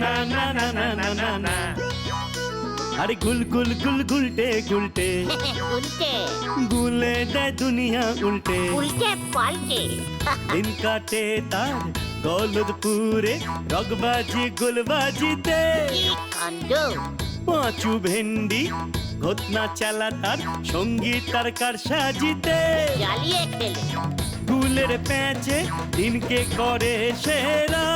না না না না না না না। আরে গুল গুল গুল গুলটে গুলটে উল্টে গুলে দেয় দুনিয়া উল্টে। উল্টে পাল্টে দিন কাটে তার গলদপুরে রগবাজি গুলবাজিতে। কি কাণ্ড! পাঁচু ভেন্ডি ঘটনা চালা তার সঙ্গীত তার কার সাজিতে। জ্বালিয়ে খেলে গুলের প্যাচে দিনকে করে সেরা।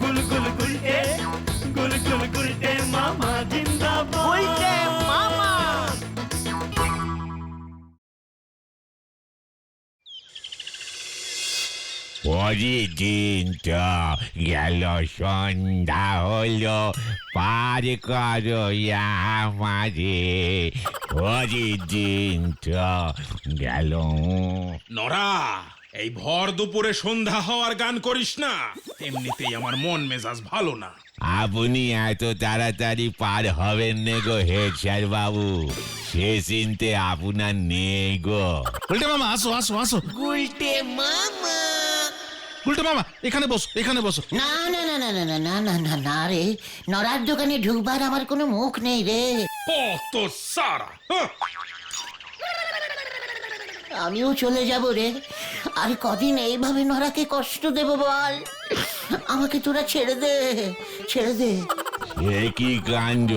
গুল গুল গুলটে গুল গুল গুলটে মামা জিন্দাবাদ। উল্টে মামা। ওরে দিনটা গেল, সন্ধ্যা হলো, পার করো আমারে। ওরে দিনটা গেল। নরা, এই ভর দুপুরে সন্ধ্যা হওয়ার গান করিস না, এমনিতেই আমার মন মেজাজ ভালো না। আপনি এত তাড়াতাড়ি পার হবেন না গো হেড স্যার বাবু, সে চিনতে আপনার নেই গো। গুলটে মামা, আসো আসো আসো। উল্টে মামা। গুলটে মামা, এখানে বসো, এখানে বসো। না না না না না না না না না না রে, নড়ার দোকানে ঢুকবার আমার কোনো মুখ নেই রে। কত সারা আমিও চলে যাব রে। আর কদিন এইভাবে নড়াকে কষ্ট দেব বল? আমাকে তোরা ছেড়ে দে, ছেড়ে দে। এ কি কাণ্ড,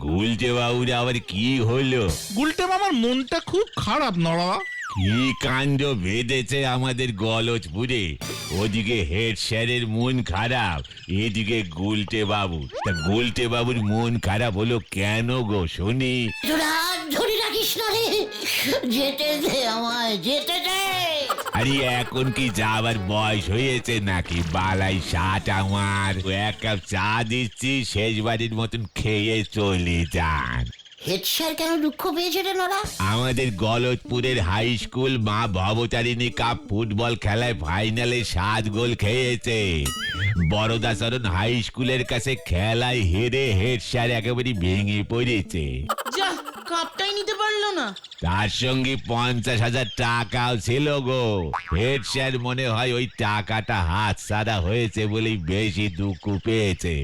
গুলটে বাবুর আবার কি হলো? গুলটে মামার মনটা খুব খারাপ নড়া। কি কাণ্ড বেঁধেছে আমাদের গলজপুরে। ওদিকে হেড স্যারের মন খারাপ, এদিকে গুলটে বাবু। তা গুলটে বাবুর মন খারাপ হলো কেন গো শুনি? তোরা হাত ধরে রাখিস না রে, যেতে দে আমায়, যেতে দে। আরে এখন কি যাবার বয়স হয়েছে নাকি? বালাই ষাট আমার। এক কাপ চা দিচ্ছি, শেষবারের মতন খেয়ে চলে যান। হেড স্যার কেন দুঃখ পেয়েছে রে নড়া? আমাদের গলতপুরের হাই স্কুল মা ভবতারিণী কাপ ফুটবল খেলায় ফাইনালে 7 গোল খেয়েছে। বড়দাচরণ হাই স্কুলের কাছে খেলায় হেরে হেড স্যার একেবারে ভেঙে পড়েছে। যা, কাপটাই নিতে পারলো না। তার সঙ্গে 50,000 টাকাও ছিল গো। হেড স্যার মনে হয় ওই টাকাটা হাত ছাড়া হয়েছে বলেই বেশি দুঃখ পেয়েছে।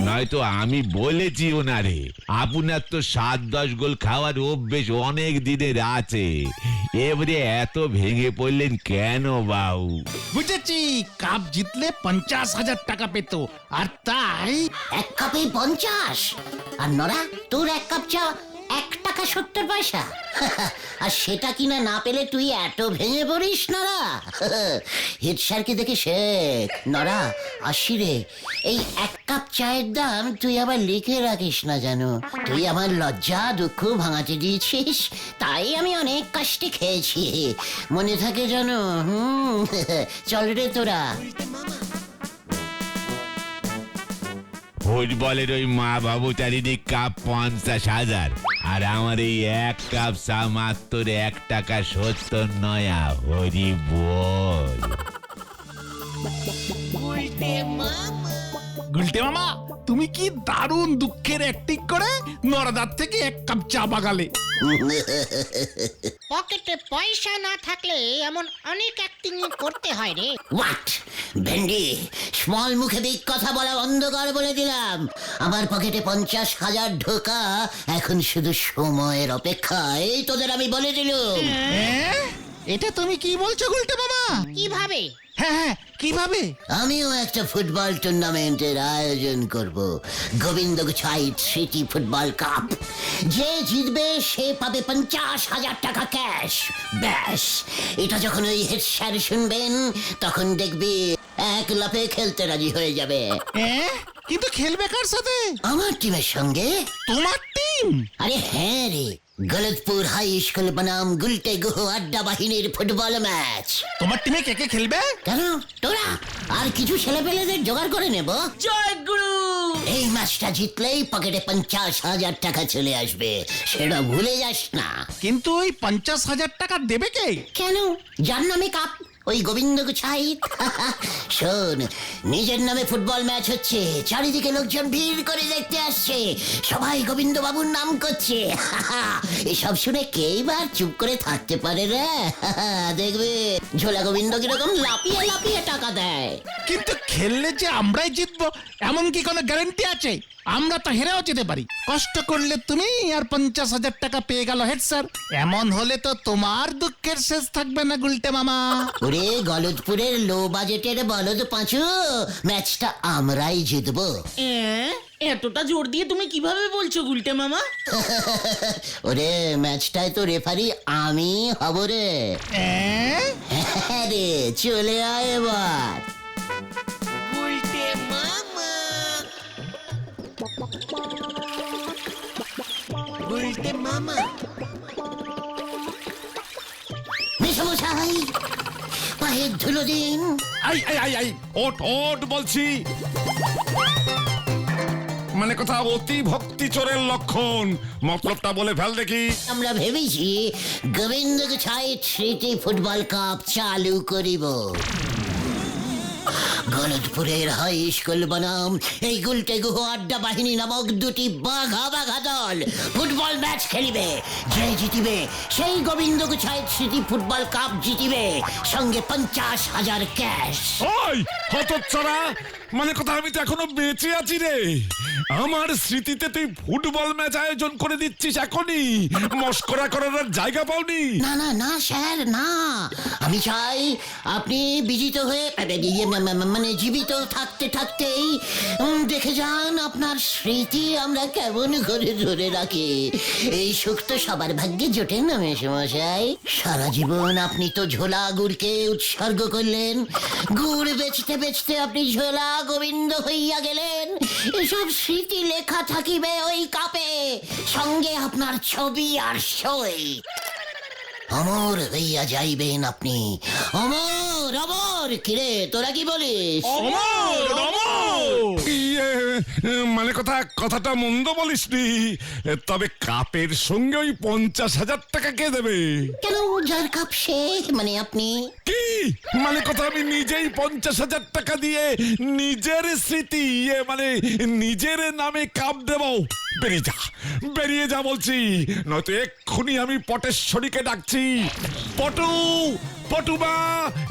নয়তো আমি বলেছি ওনারে, আপনার তো 7-10 গোল খাওয়ার অভ্যেস অনেক দিনের আছে, এবারে এত ভেঙে পড়লেন কেন বাবু? বুঝেছি, কাপ জিতলে 50,000 টাকা পেত, আর তাই এক কাপে 50। আর নড়া, তোর এক কাপ চা 1 টাকা 70 পয়সা। আর সেটা কিনা না পেলে তুই এত ভেঙে পড়িস নড়া? হেড স্যারকে দেখে শেখ। নড়া, আসি রে। এই 1 কাপ চায়ের দাম তুই আবার লিখে রাখিস না জানো? তুই আমার লজ্জা দুঃখ ভাঙাতে দিয়েছিস, তাই আমি অনেক কষ্টে খেয়েছি, মনে থাকে জানো? চল রে তোরা। ফুটবলের ওই মা ভবতারিণী কাপ 50,000, আর আমার এই 1 কাপ চা মাত্র 1 টাকা 70 নয়া। হরি বল। গুলটে মামা, তুমি কি দারুণ দুঃখের অ্যাক্টিং করে নড়াদার থেকে 1 কাপ চা বাগালে। পকেটে পয়সা না থাকলে এমন অনেক অ্যাক্টিং করতে হয় রে। হোয়াট ভেন্ডি, স্মল মুখে বিগ কথা বলা বন্ধ কর বলে দিলাম। আমার পকেটে 50,000 ঢোকা এখন শুধু সময়ের অপেক্ষায়, তোদের আমি বলে দিলুম। এটা তুমি কি বলছো গুলটে মামা? কিভাবে? হ্যাঁ হ্যাঁ, কিভাবে? আমিও একটা ফুটবল টুর্নামেন্টের আয়োজন করব, গোবিন্দ গুছাইট সিটি ফুটবল কাপ। যে জিতবে সে পাবে 50,000 টাকা ক্যাশ। ব্যাস, এটা যখন ওই হেড স্যার শুনবেন, তখন দেখবি এক লাফে খেলতে রাজি হয়ে যাবে। কিন্তু খেলবে কার সাথে? আমার টিমের সঙ্গে। তোমার টিম? আরে হ্যাঁ রে, গলতপুর হাই স্কুল বনাম গুলটে গুহ আড্ডা বাহিনীর ফুটবল ম্যাচ। তোমার টিমে কে কে খেলবে? কেন, তোরা আর কিছু ছেলেপেলেদের জোগাড় করে নেব। জয় গুরু। এই ম্যাচটা জিতলেই পকেটে 50,000 টাকা চলে আসবে, সেটা ভুলে যাস না। কিন্তু ওই 50,000 টাকা দেবে কে? কেন, যার নামে কাপ ওই গোবিন্দ গুছাইত। শোন, নিজের নামে ফুটবল ম্যাচ হচ্ছে, চারিদিকে লোকজন ভিড় করে দেখতে আসছে, সবাই গোবিন্দ বাবুর নাম করছে। এসব শুনে কে এবার চুপ করে থাকতে পারে রে? দেখবে ঝোলা গোবিন্দ কিরকম লাপিয়ে লাপিয়ে টাকা দেয়। কিন্তু খেললে যে আমরাই জিতবো এমন কি কোনো গ্যারান্টি আছে? আমরা তো হেরেও যেতে পারি। কষ্ট করলে তুমি আর 50,000 টাকা পেয়ে গেল হেড স্যার। এমন হলে তো তোমার দুঃখের শেষ থাকবে না গুলটে মামা। ওরে গলদপুরের লো বাজেটের বলদ পাঁচু, ম্যাচটা আমরাই জিতবো। এতটা জোর দিয়ে তুমি কিভাবে বলছো গুলটে মামা? ওরে ম্যাচটায় তো রেফারি আমি হব রে। হ্যাঁ রে, চলে আয় এবার। উল্টে মামা উল্টে মামা মেশামশাই, পায়ের ধুলো দিন। আই আই আই আই, ওট ওট বলছি। মানে কথা অতি ভক্তি চোরের লক্ষণ, মতলবটা বলে ফেল দেখি। আমরা ভেবেছি গোবিন্দ গুছাইত স্মৃতি ফুটবল কাপ চালু করিব। গলদপুরের হাই স্কুল বনাম এই গুলটে গুহ আড্ডা বাহিনী নামক দুটি বাঘা বাঘা দল ফুটবল ম্যাচ খেলিবে। যে জিতিবে সেই গোবিন্দ গুছাইত স্মৃতি ফুটবল কাপ জিতিবে, সঙ্গে 50,000 ক্যাশ। ওই হতচ্ছাড়া, মানে কথা আমি তো এখনো বেঁচে আছি রে। আমার স্মৃতিতে তুই ফুটবল ম্যাচ আয়োজন করে দিচ্ছিস এখনই? মস্করা করার আর জায়গা পাওনি? না না না স্যার, না। আমি চাই আপনি বিজিত হয়ে মানে জীবিত থাকতে থাকতেই দেখে যান আপনার স্মৃতি আমরা কেমন করে ধরে রাখি। এই সুখ তো সবার ভাগ্যে জোটে না মেশামশাই। সারা জীবন আপনি তো ঝোলা গুড়কে উৎসর্গ করলেন, গুড় বেচতে বেচতে আপনি ঝোলা গোবিন্দ হইয়া গেলেন। এসব স্মৃতি লেখা থাকিবে ওই কাপে, সঙ্গে আপনার ছবি আর সই। অমর হইয়া যাইবেন আপনি, অমর অমর। কিরে তোরা কি বলিস? ইয়ে, মানে কথাটা মন্দ বলিসনি, তবে কাপের সঙ্গে ওই 50,000 টাকা কে দেবে? কেন, যার কাপ সে মানে আপনি। কি মানে কথা, আমি নিজেই 50,000 টাকা দিয়ে নিজের স্মৃতি মানে নিজের নামে কাপ দেব? বেরিয়ে যা বলছি, নয়তো এক্ষুনি আমি পটেশ্বরীকে ডাকছি। পটু, পটুবা,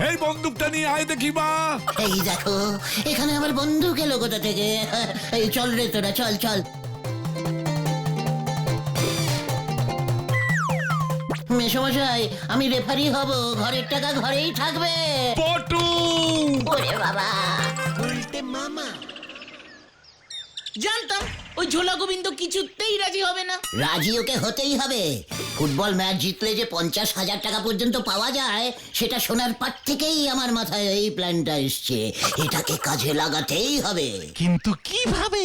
এই বন্দুকটা নিয়ে আয় দেখি বা। এই দেখো, এখানে আমার বন্দুক এলো কোথা থেকে? এই চল রে তোরা, চল চল। মেশামশাই, আমি রেফারি হব, ঘরের টাকা ঘরেই থাকবে। পটু, ওরে বাবা। উল্টে মামা জানতাম ওই ঝোলা গোবিন্দ কিছুতেই রাজি হবে না। রাজি ওকে হতেই হবে। ফুটবল ম্যাচ জিতলে যে 50,000 টাকা পর্যন্ত পাওয়া যায়, সেটা শোনার পর থেকেই আমার মাথায় এই প্ল্যানটা এসছে। এটাকে কাজে লাগাতেই হবে। কিন্তু কিভাবে?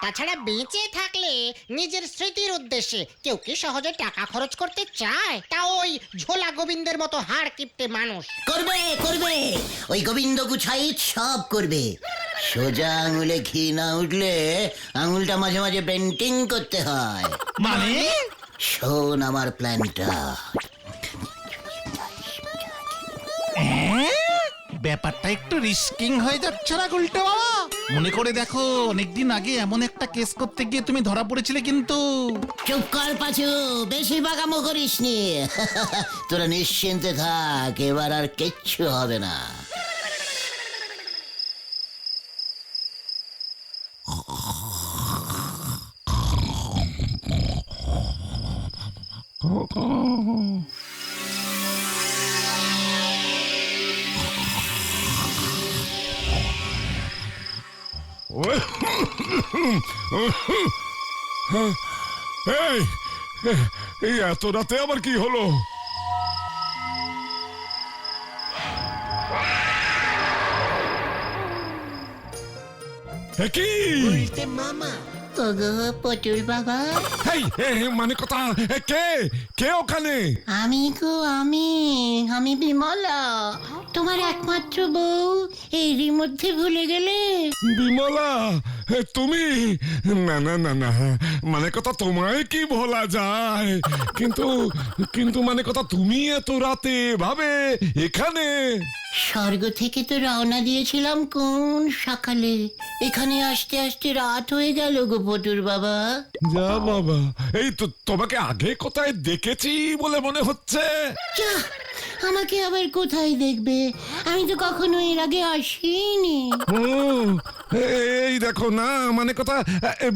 তাছাড়া বেঁচে থাকলে নিজের স্মৃতির উদ্দেশ্যে কেউ কি সহজে টাকা খরচ করতে চায়? তা ওই ঝোলা গোবিন্দের মতো হাড় কিপটে মানুষ। করবে করবে, ওই গোবিন্দ গুছাইত সব করবে। সোজা আঙুলে ঘি না উঠলে আঙুলটা মাঝে মাঝে পেন্টিং করতে হয়। মানে শোন আমার প্ল্যানটা। ব্যাপারটা একটু রিস্কিং হয়ে যাচ্ছে না গুলটে বাবা? মনে করে দেখো, অনেকদিন আগে এমন একটা কেস করতে গিয়ে তুমি ধরা পড়েছিলে কিন্তু। চুপ কর পাচু, বেশি বাগামো করিস নি। তোরা নিশ্চিন্তে থাক, এবার আর কিচ্ছু হবে না। এই এত রাতে আবার কি হলো? কি উল্টে মামা ওগো পটুর বাবা। মানে কথা, কে কে ওখানে? আমি গো, আমি বিমলা। তোমার একমাত্র বউ এরই মধ্যে ভুলে গেলে? বিমলা তুমি? না না না না, মানে কথা তোমায় কি ভোলা যায়, কিন্তু কিন্তু মানে কথা তুমি এত রাতে ভাবে এখানে? স্বর্গ থেকে তো রওনা দিয়েছিলাম কোন সকালে, এখানে আসতে আসতে রাত হয়ে গেল গো পটুর বাবা। যা বাবা, এই তো তোমাকে আগে কোথায় দেখেছি বলে মনে হচ্ছে। যা, আমাকে আবার কোথায় দেখবে, আমি তো কখনো এর আগে আসিনি। ও, এই দেখো না, মানে কথা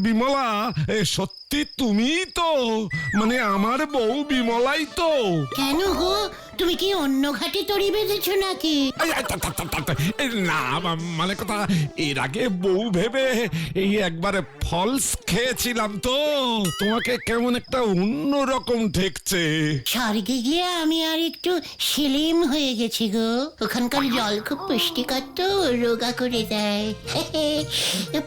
বিমলা, সত্যি তুমি তো, মানে আমার বউ বিমলাই তো? কেন গো, তুমি কি অন্য ঘাটে তড়ি বেঁধেছো নাকি? এই না, মানে কথা এর আগে বউ ভেবে এই একবারে ফলস খেয়েছিলাম তো, তোমাকে কেমন একটা অন্য রকম ঠেকছে। স্বর্গে গিয়ে আমি আর একটু সেলিম হয়ে গেছি গো, ওখানকার জল খুব পুষ্টিকর তো, রোগা করে দেয়।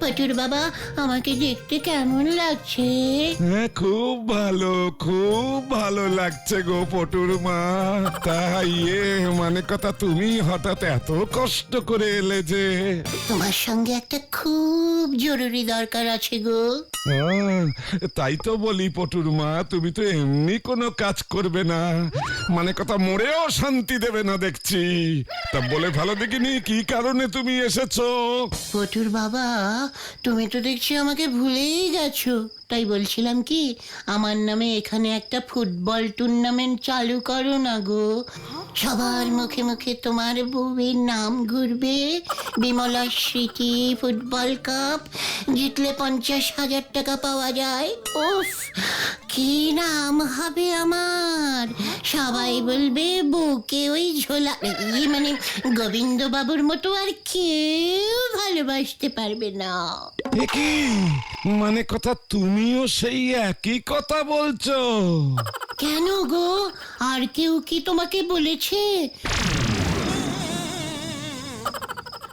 পটুর বাবা, আমাকে দেখতে কেমন লাগছে? হ্যাঁ, খুব ভালো লাগছে গো পটুর মা। তাই মানে কথা তুমি হঠাৎ এত কষ্ট করে এলে যে? তোমার সঙ্গে একটা খুব জরুরি দরকার আছে গো। তাই তো বলি পটুর মা, তুমি তো এমনি কোনো কাজ করবে না, মানে কথা মরেও শান্তি দেবে না দেখছি। তা বলে ভালো দেখিনি কি কারণে তুমি এসেছো? পটুর বাবা, তুমি তো দেখছি আমাকে ভুলেই গেছো। তাই বলছিলাম কি, আমার নামে এখানে একটা ফুটবল টুর্নামেন্ট চালু করো না গো। সবার মুখে মুখে তোমার বউয়ের নাম ঘুরবে, বিমলা স্মৃতি ফুটবল কাপ, জিতলে 50,000 টাকা পাওয়া যায়। উফ, কি নাম হবে আমার! সবাই বলবে বউকে ওই ঝোলা, মানে গোবিন্দ বাবুর মতো আর কেউ ভালোবাসতে পারবে না। কি মানে কথা, তুমিও সেই একই কথা বলছো? কেন গো, আর কেউ কি তোমাকে বলেছে?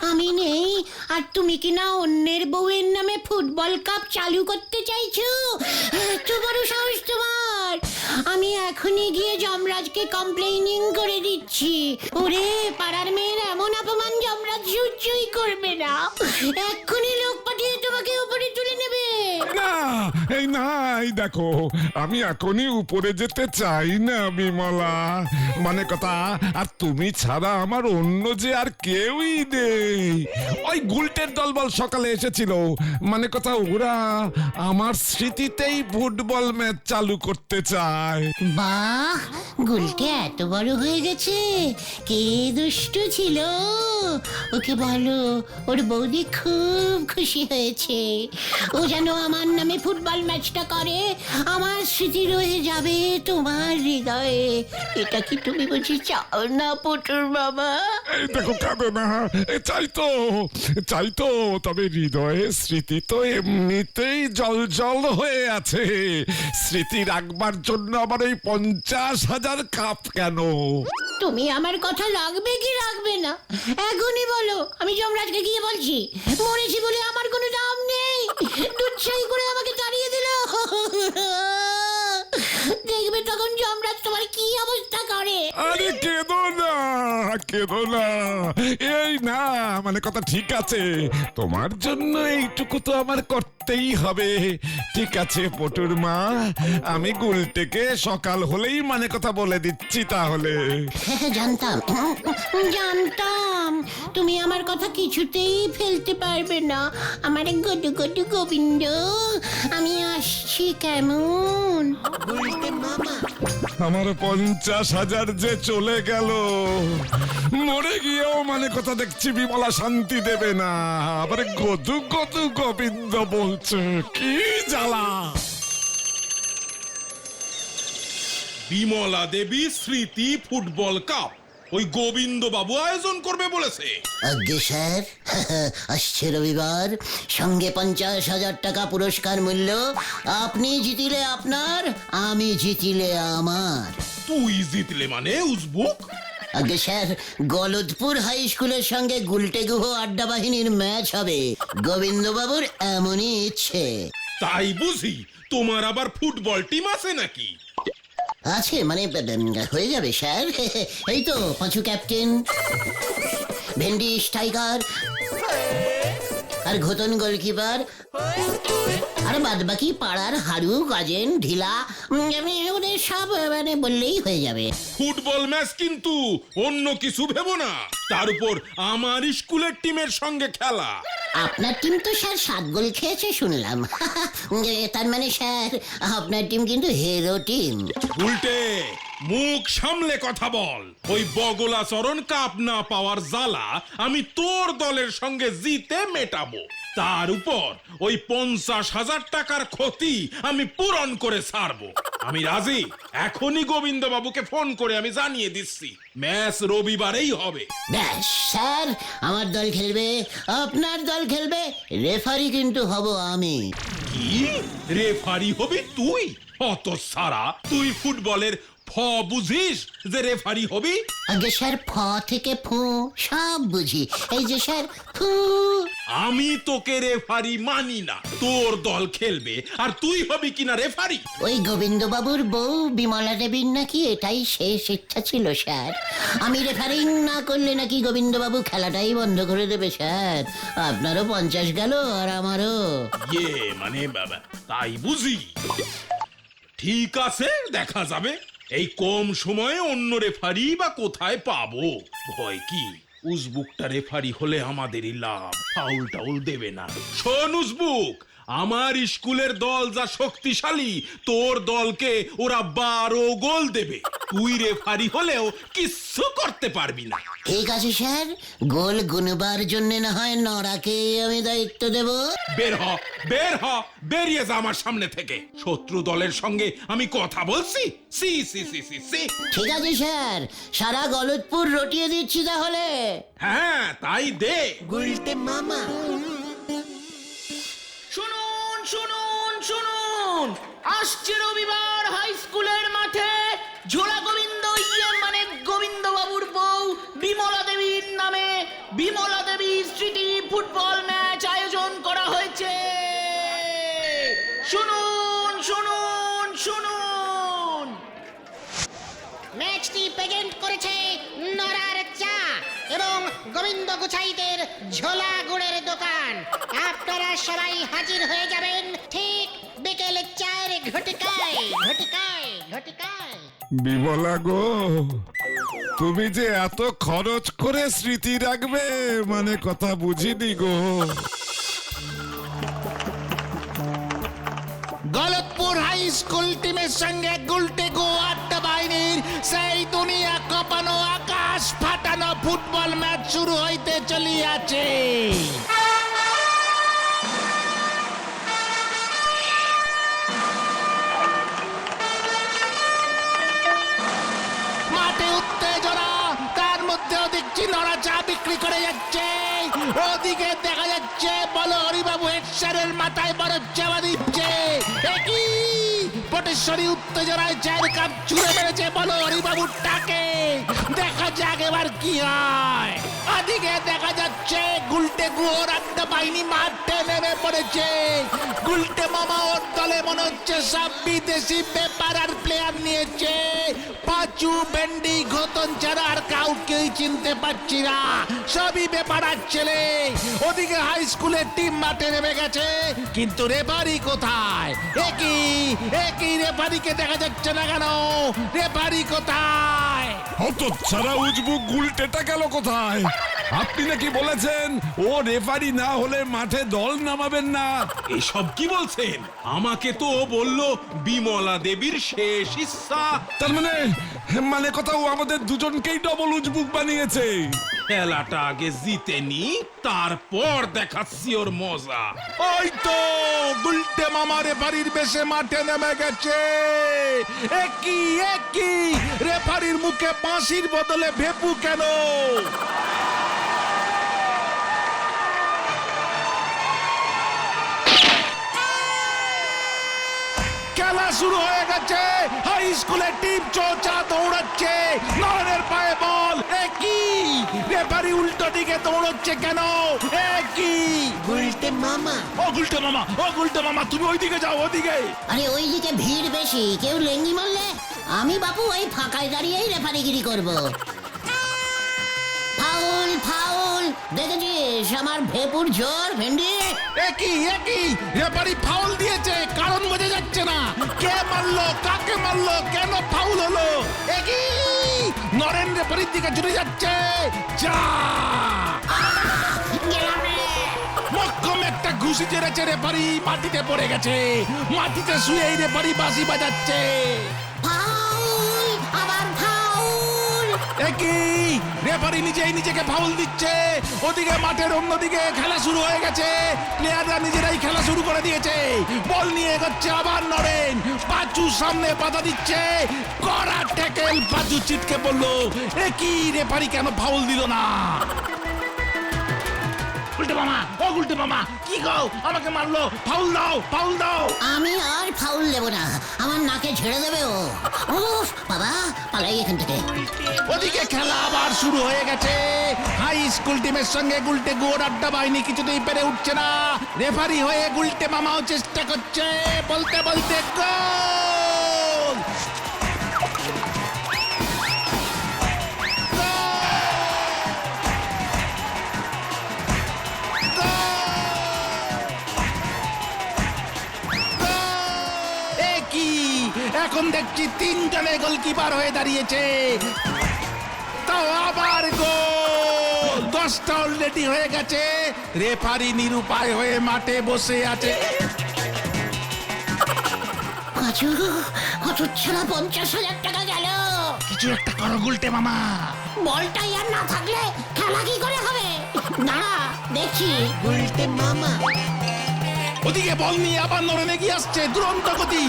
আমি নেই আর তুমি কি না অন্যের বউয়ের নামে ফুটবল কাপ চালু করতে চাইছো? এত বড় সাহস তোমার! আমি এখনই গিয়ে যমরাজকে কমপ্লেইনিং করে দিচ্ছি। ওরে, পাড়ার মেয়ের এমন অপমান যমরাজ সহ্যই করবে না, এক্ষুনি লোক পাঠিয়ে তোমাকে উপরে তুলে নেবে। না, এই না, এই দেখো, আমি এখনই উপরে যেতে চাই না বিমলা, মানে কথা, আর তুমি ছাড়া আমার অন্য যে আর কেউই নেই। ওই গুলটের দলবল সকালে এসেছিল, মানে কথা ওরা আমার স্মৃতিতেই ফুটবল ম্যাচ চালু করতে চায়। বাহ, গুলটে এত বড় হয়ে গেছে, কে দুষ্টু ছিল, ওকে বলো ওর বৌদি খুব খুশি হয়েছে, ও যেন আমার নামে ফুটবল ম্যাচটা করে, আমার স্মৃতি রয়ে যাবে তোমার হৃদয়ে। এটা কি তুমি বুঝি চাও না পটুর বাবা? এই দেখো, কাঁদো না, চাই তো, তবে হৃদয়ে স্মৃতি তো এমনিতেই জল জল হয়ে আছে, স্মৃতি রাখবার জন্য আবার এই 50,000 কাপ কেন? তুমি আমার কথা রাখবে কি রাখবে না এখনই বলো, আমি যমরাজকে গিয়ে বলছি। মরেছি বলে আমার কোনো দাম নেই, দুচ্ছাই করে আমাকে তাড়িয়ে দিল, দেখবে তখন যমরাজ তোমার কি অবস্থা করে। আরে কেঁদো না, এই না, মানে কথা ঠিক আছে, তোমার জন্য এইটুকু তো আমার করতেই হবে। ঠিক আছে পটুর মা, আমি গুলটেকে সকাল হলেই মানে কথা বলে দিচ্ছি তাহলে। জানতাম তুমি আমার কথা কিছুতেই ফেলতে পারবে না, আমার গডু গডু গোবিন্দ। আমি আসছি কেমন? আমার 50,000 যে চলে গেল, মরে গিয়েও মানে কথা দেখছি বিমলা শান্তি দেবে না, আবার গদু গদু গোবিন্দ বলছে, কি জ্বালা। বিমলা দেবী স্মৃতি ফুটবল কাপ ওই গোবিন্দ বাবু আয়োজন করবে বলেছে। আজ্ঞে স্যার, আসছে রবিবার, সঙ্গে 50,000 টাকা পুরস্কার মূল্য। আপনি জিতিলে আপনার, আমি জিতিলে আমার। তুই জিতলে মানে উজবুক? আগে স্যার, গলদপুর হাই স্কুলের সঙ্গে গুলটে গুহ আড্ডা বাহিনীর ম্যাচ হবে, গোবিন্দবাবুর এমনই ইচ্ছে। তাই বুঝি তোমার আবার ফুটবল টিম আছে নাকি? আছে, মানে হয়ে যাবে স্যার, এই তো পাঁচু ক্যাপ্টেন। ভেন্ডি স্ট্রাইকার, আর ঘোতন গোলকিপার, আর বাদ বাকি পাড়ার হাড়ু গাজেন ঢিলা, আমি ওদের সব মানে বললেই হয়ে যাবে। ফুটবল ম্যাচ কিন্তু অন্য কিছু ভেবো না, তার উপর আমার স্কুলের টিমের সঙ্গে খেলা। আপনার টিম তো স্যার 7 গোল খেয়েছে শুনলাম। তার মানে স্যার আপনার টিম কিন্তু হিরো টিম। উল্টে মুখ সামলে কথা বল। ওই বগলাচরণ কাপ না পাওয়ার জ্বালা আমি তোর দলের সঙ্গে জিতে মেটাবো, তার উপর ওই 50,000 টাকার ক্ষতি আমি পূরণ করে ছাড়বো। আমি রাজি। এখনই গোবিন্দ বাবুকে ফোন করে আমি জানিয়ে দিচ্ছি ম্যাচ রবিবারেই হবে। ব্যাস স্যার, আমার দল খেলবে, আপনার দল খেলবে, রেফারি কিন্তু হব আমি। কি রেফারি হবি তুই? অত সারা তুই ফুটবলের ফ বুঝিস যে রেফারি হবি? আগে স্যার ফ থেকে ফু সব বুঝি, এই যে স্যার ফু। আমি তোকে রেফারি মানি না। তোর দল খেলবে আর তুই হবি কিনা রেফারি? ওই গোবিন্দবাবুর বউ বিমলা দেবীর নাকি এটাই শেষ ইচ্ছা ছিল স্যার। আমি রেফারিং না করলে নাকি গোবিন্দবাবু খেলাটাই বন্ধ করে দেবে স্যার। আপনারও 50 গেল আর আমারও। মানে বাবা তাই বুঝি। ঠিক আছে, দেখা যাবে। এই কম সময়ে অন্য রেফারি বা কোথায় পাবো? ভয় কি, উজবুকটা রেফারি হলে আমাদেরই লাভ, ফাউল টাউল দেবে না। শোন উজবুক, আমার স্কুলের দল যা শক্তিশালী, তোর দলকে ওরা 12 গোল দেবে। তুই রেফারি হলেও কিচ্ছু করতে পারবি না। ঠিক আছে স্যার, গোল গুনবার জন্য না হয় নরাকে আমি দায়িত্ব দেব। বের হ, বের হ, বেরিয়ে যা আমার সামনে থেকে। শত্রু দলের সঙ্গে আমি কথা বলছি? C C C C C. ঠিক আছে স্যার, সারা গলতপুর রটিয়ে দিচ্ছি তাহলে। হ্যাঁ তাই দে। গুলটে মামা। শুনুন শুনুন শুনুন, আসছে রবিবার হাই স্কুলের মাঠে ঝোলা গোবিন্দ মানে গোবিন্দ বাবুর বউ বিমলা দেবীর নামে বিমলা দেবী স্মৃতি ফুটবল ম্যাচ আয়োজন করা হয়েছে। শুনুন শুনুন শুনুন। ম্যাচটি প্রেজেন্ট করেছে নরার চা এবং গোবিন্দ গুছাইদের ঝোলা গুড়ের দোকান। আপনারা সবাই হাজির হয়ে যাবেন ঠিক বিকেল 4 ঘটিকায় ঘটিকায় ঘটিকায়। বিমলা গো, তুমি যে এত খরচ করে স্মৃতি রাখবে মানে কথা বুঝিনি গো। গলতপুর হাই স্কুল টিমের সঙ্গে গুলটে গো আড্ডা বাহিনীর সেই দুনিয়া কাঁপানো আকাশ ফাটানো ফুটবল ম্যাচ শুরু হইতে চলিয়াছে। মাঠে উত্তেজনা, তার মধ্যেও দেখছি নরা চা বিক্রি করে যাচ্ছে। ওদিকে দেখা যাচ্ছে বলো হরিবাবু হেড স্যারের মাথায় বড় চাওয়া দিচ্ছে। একই পটেশ্বরী উত্তেজনায় 4 কাপ ছুঁড়ে মেরেছে বলো হরিবাবুর টাকে। দেখা যাক এবার কি হয়। ওদিকে দেখা যাচ্ছে গুলটে গুয়োর আড্ডা বাহিনী মাঠে নেমে পড়েছে। গুলটে মামা ওর দলে মনে হচ্ছে সব বিদেশি ব্যাপার আর প্লেয়ার নিয়েছে। পাঁচু ভেন্ডি ঘোতন ছাড়া আর কাউকেই চিনতে পারছি না, সবই বেপাড়ার ছেলে। ওদিকে হাই স্কুলের টিম মাঠে নেমে গেছে, কিন্তু রেফারি কোথায়? একই রেফারিকে দেখা যাচ্ছে না কেন? রেফারি কোথায়? অত ছাড়া উজবুক গুলটেটা গেল কোথায়? আপনি নাকি বলেছেন ও রেফারি না হলে মাঠে দল নামাবেন না। এসব কি বলছেন? আমাকে তো বললো বিমলা দেবীর শেষ ইচ্ছা। তার মানে কথা ও আমাদের দুজনকেই ডবল উজবুক বানিয়েছে। খেলাটা আগে জিতে নি, তারপর দেখাচ্ছি ওর মজা। ওই তো গুলটে মামা রেফারির বেশে মাঠে নেমে গেছে। একই রেফারির মুখে বাঁশির বদলে ভেপু কেন? খেলা শুরু হয়ে গেছে। হাই স্কুলের টিম চৌচা দৌড়াচ্ছে, নয়নের পায়ে বল। একই রেফারি উল্টো দিকে দৌড়চ্ছে কেন? একই গুলটে মামা। ও গুলটে মামা তুমি ওইদিকে যাও, ওদিকে। আরে ওইদিকে ভিড় বেশি, কেউ লেঙ্গি মারলে আমি বাপু ওই ফাঁকায় দাঁড়িয়েই রেফারিগিরি করব। ফাউল ফাউল দেখেছিস আমার ভেপুর জোর ভেন্ডি? একই রেফারি ফাউল দিয়েছে, কারণ বোঝা যাচ্ছে না। কে মারলো, কাকে মারলো, কেন ফাউল হলো? একই নরেন রেফারির দিকে ছুটে যাচ্ছে। যা গেলাম রে। মক্কম একটা ঘুষি চেড়েছে, রেফারি মাটিতে পড়ে গেছে। মাটিতে শুয়ে রেফারি বাঁশি বাজাচ্ছে। ফাউল, আবার ফাউল। একই রেফারি নিজেকে ফাউল দিচ্ছে। ওদিকে মাঠের অন্যদিকে খেলা শুরু হয়ে গেছে। প্লেয়াররা নিজেরাই খেলা শুরু করে দিয়েছে। বল নিয়ে এগোচ্ছে আবার নরেন। পাঁচু সামনে বাধা দিচ্ছে। কড়া ট্যাকেল, পাঁচু চিটকে পড়লো। একই রেফারি কেন ফাউল দিল না? গুলটে মামা কি গো, আমাকে মারলো, ফাউল দাও। আমি আর ফাউল দেব না, আমার নাকে ঝেড়ে দেবে ও। উফ বাবা, পালাই এখান থেকে। ওদিকে খেলা আবার শুরু হয়ে গেছে। হাই স্কুল টিমের সঙ্গে গুলটে গোড় আড্ডা বাহিনী কিছুতেই পেরে উঠছে না। রেফারি হয়ে গুলটে মামাও চেষ্টা করছে, বলতে গোল। এখন দেখছি তিনজনে গোলকিপার হয়ে দাঁড়িয়েছে। তাও আবার গোল। 10টা অলরেডি হয়ে গেছে। রেফারি নিরুপায় হয়ে মাঠে বসে আছে। পাঁচু, হতচ্ছাড়া 50,000 টাকা গেল। কিছু একটা করো গুলটে মামা। বলটাই আর না থাকলে খেলা কি করে হবে? দাঁড়া দেখছি। উল্টে মামা। ওদিকে বল নিয়ে আবার নরেন এগিয়ে আসছে দুরন্ত গতি।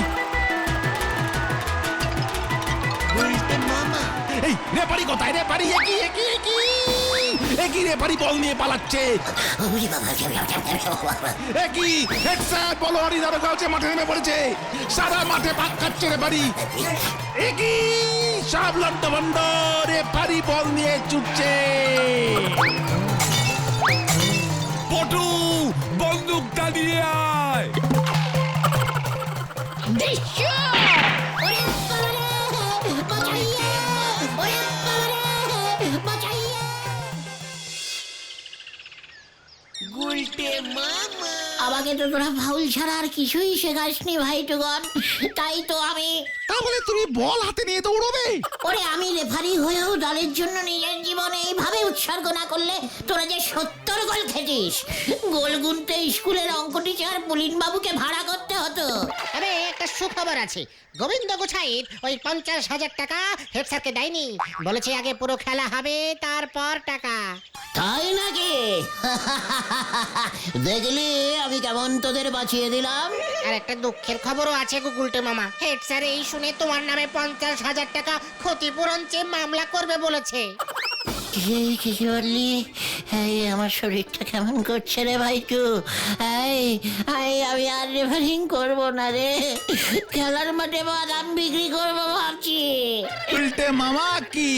উল্টে মামা। এই রেফারি কোথায়? রেফারি একই রেফারি বল নিয়ে পালাচ্ছে। ওরে বাবা, একই হেডস্যার বলোয়ারি দারোগা হচ্ছে, মাঠে নেমে পড়েছে। সারা মাঠে পাক খাচ্ছে রেফারি। একই সব লন্ডভন্ড, রেফারি বল নিয়ে ছুটছে। পটু বন্দুকটা নিয়ে আয়। দৃশ্য! ওরে বাবারে, বাঁচাইয়ে! ওরে বাবারে, বাঁচাইয়ে! উল্টে মামা। আমাকে তো তোরা ফাউল ছাড়া আর কিছুই শেখাসনি ভাইটুগন, তাই তো আমি। তাহলে তুমি বল হাতে নিয়ে দৌড়বে? ওরে আমি রেফারি হয়েও দলের জন্য নিজের জীবনে এইভাবে উৎসর্গ না করলে তোরা যে 70 গোল খেতিস। গোল গুনতে স্কুলের অঙ্ক টিচার পুলিন বাবুকে ভাড়া করতে হতো। তবে একটা সুখবর আছে, গোবিন্দ গোছাইত ওই 50,000 টাকা হেড স্যারকে দেয়নি। বলেছে আগে পুরো খেলা হবে, তারপর টাকা। তাই নাকি? দেখলি আমি কেমন তোদের বাঁচিয়ে দিলাম। আর একটা দুঃখের খবরও আছে গুলটে মামা। হেড স্যার এই শুনে তোমার নামে 50,000 টাকা ক্ষতিপূরণ চেয়ে মামলা করবে বলেছে। কি বললি? এই আমার শরীরটা কেমন করছে রে ভাইটু। আমি আর রেফারিং করবো না রে, খেলার মাঠে বাদাম বিক্রি করবো ভাবছি। উল্টে মামা কি